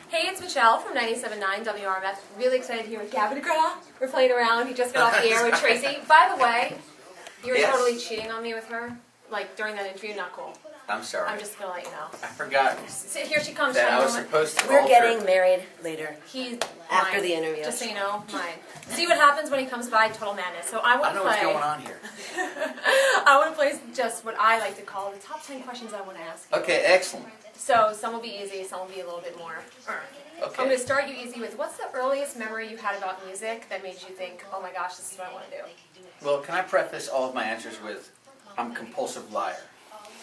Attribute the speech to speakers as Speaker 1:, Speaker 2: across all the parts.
Speaker 1: Hey, it's Michelle from 97.9 WRMF. Really excited here with Gavin DeGraw. We're playing around. He just got off the air with Tracy. By the way, you were totally cheating on me with her, like during that interview. Not cool.
Speaker 2: I'm sorry.
Speaker 1: I'm just gonna let you know.
Speaker 2: I forgot
Speaker 1: Here she comes.
Speaker 2: that I was supposed to.
Speaker 3: We're getting married later.
Speaker 1: He's
Speaker 3: after
Speaker 1: mine.
Speaker 3: the interview.
Speaker 1: Just so you know, mine. See what happens when he comes by. Total madness. So I want to play.
Speaker 2: I know what's going on here.
Speaker 1: I want to play just what I like to call the top 10 questions I want to ask you.
Speaker 2: Okay, excellent.
Speaker 1: So some will be easy, some will be a little bit more.
Speaker 2: Okay.
Speaker 1: I'm going to start you easy with what's the earliest memory you had about music that made you think, oh my gosh, this is what I want to do?
Speaker 2: Well, can I preface all of my answers with, I'm a compulsive liar.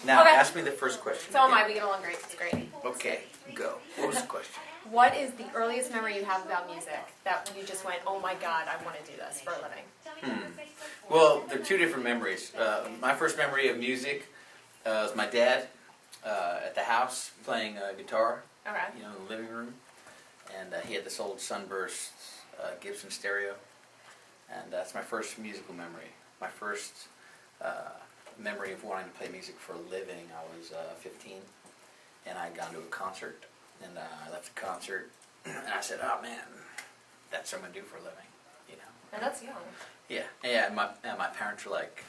Speaker 2: Now,
Speaker 1: Okay.
Speaker 2: ask me the first question.
Speaker 1: So am
Speaker 2: again.
Speaker 1: I. We get along great. It's great.
Speaker 2: Okay, go. What was the question?
Speaker 1: What is the earliest memory you have about music that you just went, oh my god, I want to do this for a living?
Speaker 2: Well, there are two different memories. My first memory of music was my dad at the house playing guitar,
Speaker 1: Okay.
Speaker 2: in the living room. And he had this old Sunburst Gibson stereo. And that's my first musical memory. My first memory of wanting to play music for a living. I was 15, and I had gone to a concert. And I left the concert, and I said, oh man, that's what I'm going to do for a living,
Speaker 1: And that's young.
Speaker 2: Yeah, yeah. And my parents were like,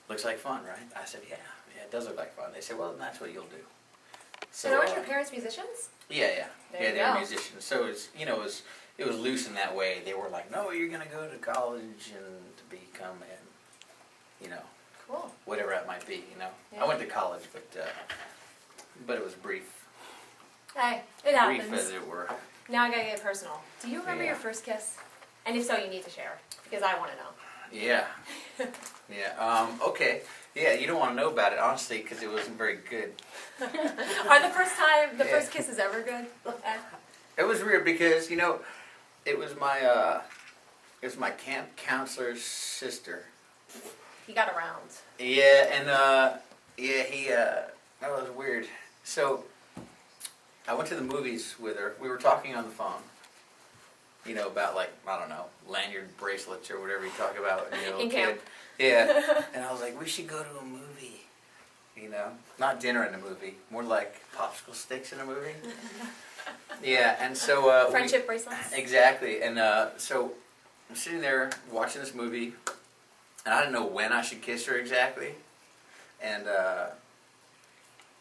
Speaker 2: looks like fun, right? I said, yeah, it does look like fun. They said, well, then that's what you'll do. So,
Speaker 1: And aren't your parents musicians?
Speaker 2: Yeah.
Speaker 1: There
Speaker 2: Yeah,
Speaker 1: you
Speaker 2: they were
Speaker 1: go.
Speaker 2: musicians. So it was loose in that way. They were like, no, you're going to go to college and to become
Speaker 1: Cool.
Speaker 2: whatever that might be,
Speaker 1: Yeah.
Speaker 2: I went to college, but it was brief.
Speaker 1: Hey, it happens.
Speaker 2: Brief as it were.
Speaker 1: Now I gotta get personal. Do you remember
Speaker 2: Yeah.
Speaker 1: your first kiss? And if so, you need to share, because I want to know.
Speaker 2: Yeah. Yeah. Okay. Yeah, you don't want to know about it, honestly, because it wasn't very good.
Speaker 1: Are the first kisses ever good?
Speaker 2: It was weird because, it was my camp counselor's sister.
Speaker 1: He got around.
Speaker 2: Yeah, and that was weird. So I went to the movies with her. We were talking on the phone, about I don't know, lanyard bracelets or whatever you talk about when you're a
Speaker 1: In
Speaker 2: little
Speaker 1: camp.
Speaker 2: kid. Yeah, and I was like, we should go to a movie. Not dinner in a movie, more like popsicle sticks in a movie. Yeah, and so
Speaker 1: Friendship bracelets.
Speaker 2: Exactly, and so I'm sitting there watching this movie, and I didn't know when I should kiss her exactly, and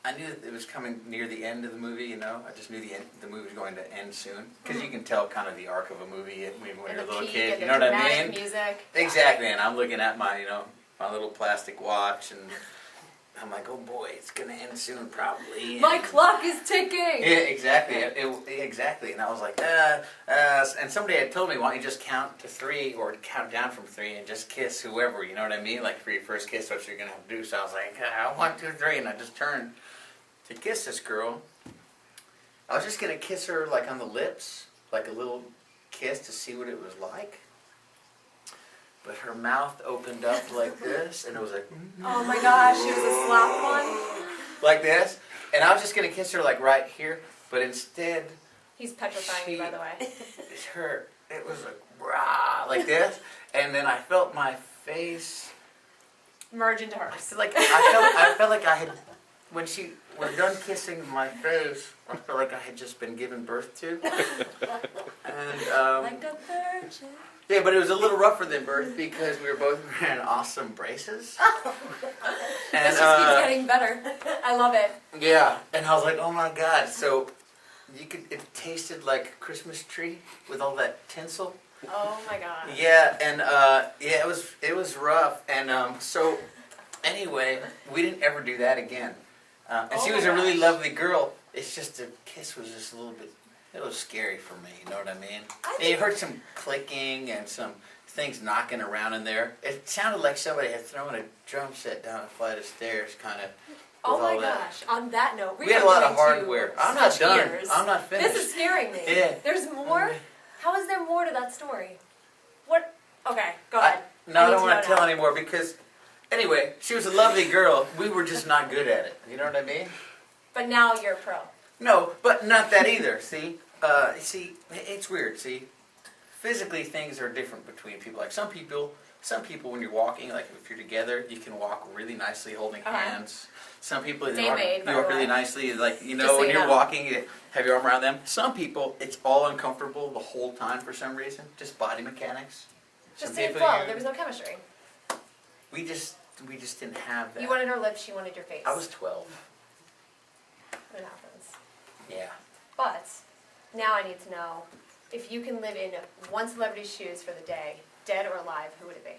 Speaker 2: I knew that it was coming near the end of the movie. I just knew the movie was going to end soon, because you can tell kind of the arc of a movie when you're a little kid. You know what I mean?
Speaker 1: Music.
Speaker 2: Exactly, and I'm looking at my my little plastic watch, and I'm like, oh boy, it's gonna end soon probably.
Speaker 1: My clock is ticking.
Speaker 2: Yeah, exactly. Exactly. And I was like, and somebody had told me, why don't you just count to 3 or count down from 3 and just kiss whoever, you know what I mean? Like for your first kiss, what you're going to have to do. So I was like, 1, 2, 3, and I just turned to kiss this girl. I was just going to kiss her like on the lips, like a little kiss to see what it was like. But her mouth opened up like this, and it was like,
Speaker 1: Oh my gosh, it was a slap one.
Speaker 2: like this. And I was just going to kiss her like right here, but instead,
Speaker 1: He's petrifying me, by the way.
Speaker 2: it was like, rah, like this. And then I felt my face,
Speaker 1: Merge into hers.
Speaker 2: like, I felt like I had, when she was done kissing my face, I felt like I had just been given birth to. And,
Speaker 1: Like a virgin.
Speaker 2: yeah, but it was a little rougher than birth because we were both wearing awesome braces. And,
Speaker 1: This just keeps getting better. I love it.
Speaker 2: yeah, and I was like, oh my god. So it tasted like a Christmas tree with all that tinsel.
Speaker 1: Oh my god.
Speaker 2: Yeah, and yeah, it was rough. And so anyway, we didn't ever do that again. And
Speaker 1: Oh
Speaker 2: she was
Speaker 1: my
Speaker 2: a really
Speaker 1: gosh.
Speaker 2: lovely girl. It's just the kiss was just a little bit. It was scary for me, you know what I mean?
Speaker 1: I
Speaker 2: And you heard some clicking and some things knocking around in there. It sounded like somebody had thrown a drum set down a flight of stairs, kind of.
Speaker 1: Oh my gosh. On that note,
Speaker 2: We had a lot of
Speaker 1: are going to
Speaker 2: hardware. I'm not
Speaker 1: switch
Speaker 2: done.
Speaker 1: gears.
Speaker 2: I'm not finished.
Speaker 1: This is scaring me.
Speaker 2: Yeah.
Speaker 1: There's more? How is there more to that story? What? Okay, go ahead.
Speaker 2: No, I
Speaker 1: need
Speaker 2: don't
Speaker 1: to
Speaker 2: want
Speaker 1: know
Speaker 2: to tell
Speaker 1: now.
Speaker 2: anymore because, anyway, she was a lovely girl. We were just not good at it. You know what I mean?
Speaker 1: But now you're a pro.
Speaker 2: No, but not that either. See, it's weird. See, physically things are different between people. Like some people when you're walking, like if you're together, you can walk really nicely holding hands. Some people
Speaker 1: Dame Maid, by
Speaker 2: you
Speaker 1: the
Speaker 2: walk really
Speaker 1: way.
Speaker 2: nicely, like
Speaker 1: Just so
Speaker 2: when
Speaker 1: you
Speaker 2: you're
Speaker 1: know.
Speaker 2: walking, Have your arm around them. Some people, it's all uncomfortable the whole time for some reason. Just body mechanics.
Speaker 1: Just
Speaker 2: Some
Speaker 1: didn't
Speaker 2: people
Speaker 1: flow. There was no chemistry.
Speaker 2: We just didn't have that.
Speaker 1: You wanted her lips, she wanted your face.
Speaker 2: I was 12.
Speaker 1: It happens.
Speaker 2: Yeah.
Speaker 1: But now I need to know, if you can live in one celebrity's shoes for the day, dead or alive, who would it be?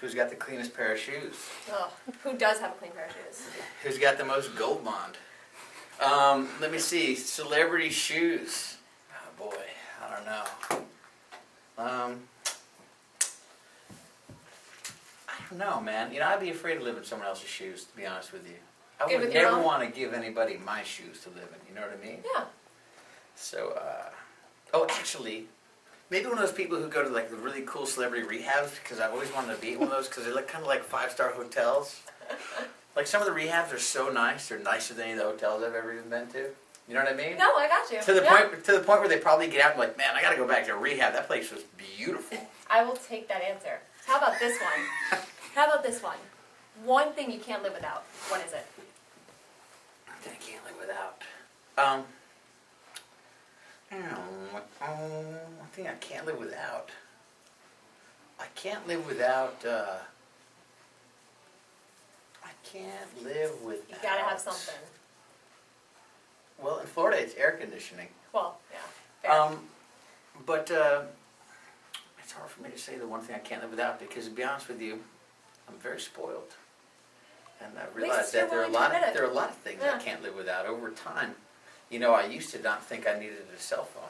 Speaker 2: Who's got the cleanest pair of shoes?
Speaker 1: Ugh, who does have a clean pair of shoes?
Speaker 2: Who's got the most gold bond? Let me see. Celebrity shoes. Oh boy, I don't know. I don't know, man. You know, I'd be afraid to live in someone else's shoes, to be honest with you. I
Speaker 1: Good
Speaker 2: would
Speaker 1: with your
Speaker 2: never
Speaker 1: own?
Speaker 2: want to give anybody my shoes to live in, you know what I mean?
Speaker 1: Yeah.
Speaker 2: So, oh, actually, maybe one of those people who go to like the really cool celebrity rehabs, because I've always wanted to be one of those, because they look kind of like 5-star hotels. Like some of the rehabs are so nice, they're nicer than any of the hotels I've ever even been to. You know what I mean?
Speaker 1: No, I got you.
Speaker 2: To the
Speaker 1: Yeah.
Speaker 2: point where they probably get out and like, man, I gotta go back to rehab. That place was beautiful.
Speaker 1: I will take that answer. How about this one? How about this one? One thing you can't live without. What is it?
Speaker 2: That I can't live without. One thing I can't live without. I can't live without. I can't live without.
Speaker 1: You gotta have something.
Speaker 2: Well, in Florida, it's air conditioning.
Speaker 1: Well, yeah. Fair.
Speaker 2: But it's hard for me to say the one thing I can't live without, because to be honest with you, I'm very spoiled. And I realized that there are a lot of things I can't live without over time. You know, I used to not think I needed a cell phone.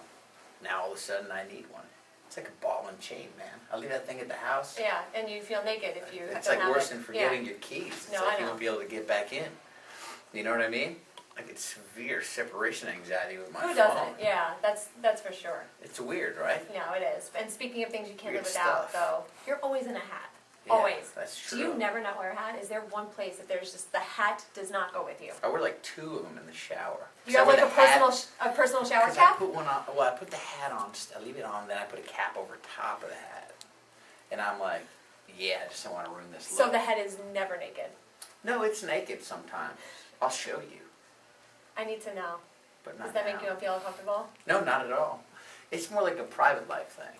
Speaker 2: Now all of a sudden I need one. It's like a ball and chain, man. I leave that thing at the house.
Speaker 1: Yeah, and you feel naked if you
Speaker 2: It's
Speaker 1: don't
Speaker 2: like
Speaker 1: have
Speaker 2: worse
Speaker 1: it.
Speaker 2: than forgetting your keys. It's
Speaker 1: No,
Speaker 2: like
Speaker 1: I
Speaker 2: you
Speaker 1: know.
Speaker 2: won't be able to get back in. You know what I mean? I get severe separation anxiety with my phone.
Speaker 1: Who doesn't? Yeah, that's for sure.
Speaker 2: It's weird, right?
Speaker 1: No, it is. And speaking of things you can't
Speaker 2: Weird
Speaker 1: live without,
Speaker 2: stuff.
Speaker 1: though, you're always in a hat.
Speaker 2: Yeah,
Speaker 1: Always.
Speaker 2: that's true.
Speaker 1: Do you never not wear a hat? Is there one place that there's just the hat does not go with you?
Speaker 2: I wear like 2 of them in the shower.
Speaker 1: You have like a personal shower
Speaker 2: 'Cause
Speaker 1: cap?
Speaker 2: I put one on. Well, I put the hat on. Just I leave it on. Then I put a cap over top of the hat. And I'm like, yeah, I just don't want to ruin this look.
Speaker 1: So the head is never naked.
Speaker 2: No, it's naked sometimes. I'll show you,
Speaker 1: I need to know.
Speaker 2: but not
Speaker 1: Does that
Speaker 2: now.
Speaker 1: make you feel uncomfortable?
Speaker 2: No, not at all. It's more like a private life thing.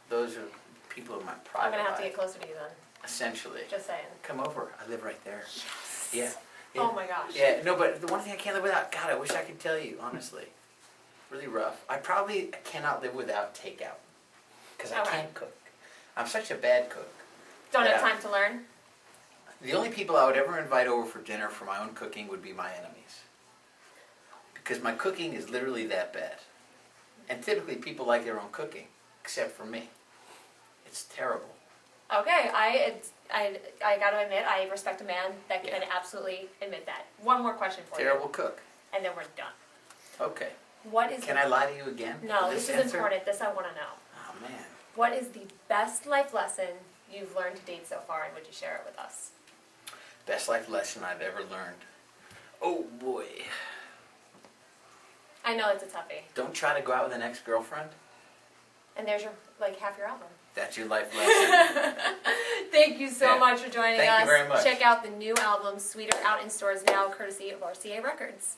Speaker 2: Those are people in my private
Speaker 1: I'm gonna have
Speaker 2: life.
Speaker 1: to get closer to you then.
Speaker 2: Essentially.
Speaker 1: Just saying.
Speaker 2: Come over. I live right there.
Speaker 1: Yes.
Speaker 2: Yeah. Yeah.
Speaker 1: Oh my gosh.
Speaker 2: Yeah, no, but the one thing I can't live without, God, I wish I could tell you, honestly. Really rough. I probably cannot live without takeout. Because I
Speaker 1: Okay.
Speaker 2: can't cook. I'm such a bad cook.
Speaker 1: Don't have
Speaker 2: Yeah.
Speaker 1: time to learn?
Speaker 2: The only people I would ever invite over for dinner for my own cooking would be my enemies. Because my cooking is literally that bad. And typically people like their own cooking, except for me. It's terrible.
Speaker 1: Okay, I gotta admit, I respect a man that can
Speaker 2: Yeah.
Speaker 1: absolutely admit that. One more question for
Speaker 2: Terrible cook.
Speaker 1: you, and then we're done.
Speaker 2: Okay.
Speaker 1: What is
Speaker 2: Can I lie to you again?
Speaker 1: No,
Speaker 2: for
Speaker 1: this is
Speaker 2: answer?
Speaker 1: important. This I wanna know.
Speaker 2: Oh, man.
Speaker 1: What is the best life lesson you've learned to date so far, and would you share it with us?
Speaker 2: Best life lesson I've ever learned. Oh, boy.
Speaker 1: I know it's a toughie.
Speaker 2: Don't try to go out with an ex-girlfriend.
Speaker 1: And there's your, like, half your album.
Speaker 2: That's your life lesson.
Speaker 1: Thank you so
Speaker 2: Yeah.
Speaker 1: much for joining us.
Speaker 2: Thank you very much.
Speaker 1: Check out the new album, Sweeter, out in stores now, courtesy of RCA Records.